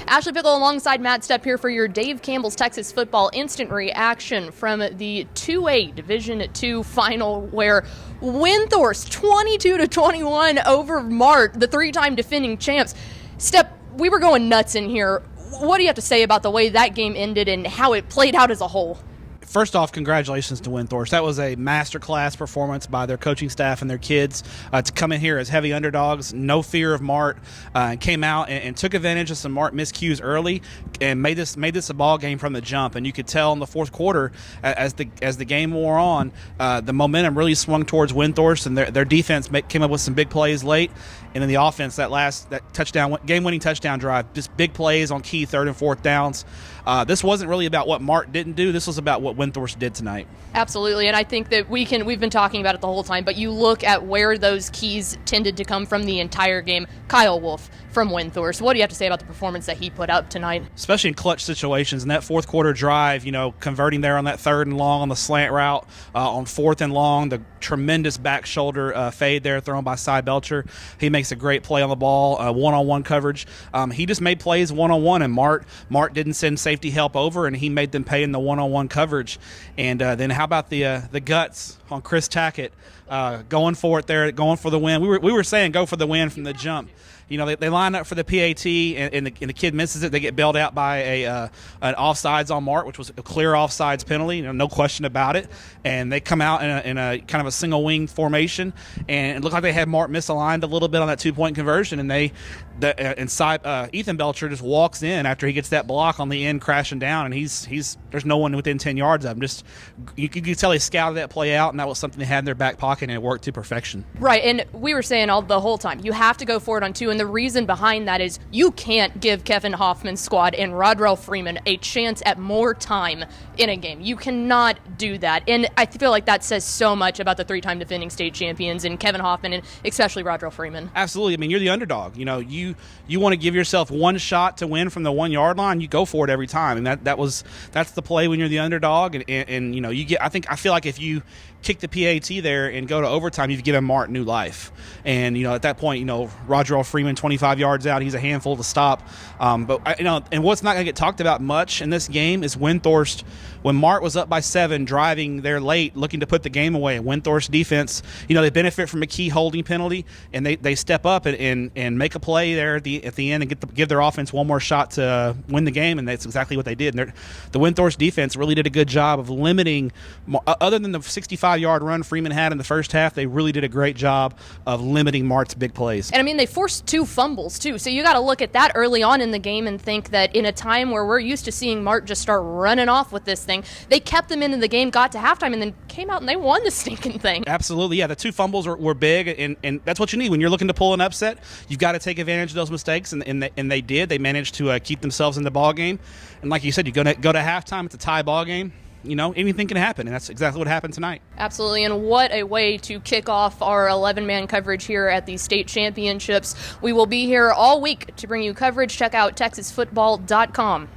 Ashley Pickle alongside Matt Stepp here for your Dave Campbell's Texas Football Instant Reaction from the 2A Division II final, where Windthorst 22-21 over Mart, the three-time defending champs. Stepp, we were going nuts in here. What do you have to say about the way that game ended and how it played out as a whole? First off, congratulations to Windthorst. That was a masterclass performance by their coaching staff and their kids to come in here as heavy underdogs, no fear of Mart, came out and took advantage of some Mart miscues early and made this a ball game from the jump. And you could tell in the fourth quarter, as the game wore on, the momentum really swung towards Windthorst, and their defense came up with some big plays late. And then the offense, that touchdown, game-winning touchdown drive, just big plays on key third and fourth downs. This wasn't really about what Mart didn't do. This was about what Windthorst did tonight. Absolutely, and I think that we've been talking about it the whole time, but you look at where those keys tended to come from the entire game. Kyle Wolf from Windthorst. What do you have to say about the performance that he put up tonight? Especially in clutch situations, in that fourth quarter drive, converting there on that third and long on the slant route, on fourth and long, the tremendous back shoulder fade there thrown by Cy Belcher. He makes a great play on the ball, one-on-one coverage. He just made plays one-on-one, and Mart didn't send safety help over, and he made them pay in the one-on-one coverage. And then how about the guts on Chris Tackett going for it there, going for the win. We were saying go for the win from the jump. They line up for the PAT, and the kid misses it. They get bailed out by an offsides on Mart, which was a clear offsides penalty, no question about it. And they come out in a kind of a single wing formation, and it looked like they had Mart misaligned a little bit on that 2-point conversion. And Ethan Belcher just walks in after he gets that block on the end, crashing down, and there's no one within 10 yards of him. Just you could tell he scouted that play out, and that was something they had in their back pocket, and it worked to perfection. Right, and we were saying the whole time, you have to go for it on two. And the reason behind that is you can't give Kevin Hoffman's squad and Rodrell Freeman a chance at more time in a game. You cannot do that. And I feel like that says so much about the three-time defending state champions and Kevin Hoffman, and especially Rodrell Freeman. Absolutely. I mean, you're the underdog. You want to give yourself one shot to win from the 1 yard line. You go for it every time, and that's the play when you're the underdog. And you get. I feel like if you kick the PAT there and go to overtime, you've given Mart new life. And at that point, Rodrell Freeman 25 yards out, he's a handful to stop. And what's not going to get talked about much in this game is Windthorst. When Mart was up by 7, driving there late, looking to put the game away, Windthorst defense, they benefit from a key holding penalty, and they step up and make a play there at the end and give their offense one more shot to win the game, and that's exactly what they did. And the Windthorst defense really did a good job of limiting, other than the 65-yard run Freeman had in the first half, they really did a great job of limiting Mart's big plays. And they forced 2 fumbles too, so you got to look at that early on in the game and think that in a time where we're used to seeing Mart just start running off with this thing, they kept them into the game, got to halftime, and then came out and they won the stinking thing. Absolutely, yeah. The 2 fumbles were big, and that's what you need when you're looking to pull an upset. You've got to take advantage of those mistakes, and they did. They managed to keep themselves in the ball game, and like you said, you go to halftime, it's a tie ball game. Anything can happen, and that's exactly what happened tonight. Absolutely, and what a way to kick off our 11-man coverage here at the state championships. We will be here all week to bring you coverage. Check out TexasFootball.com.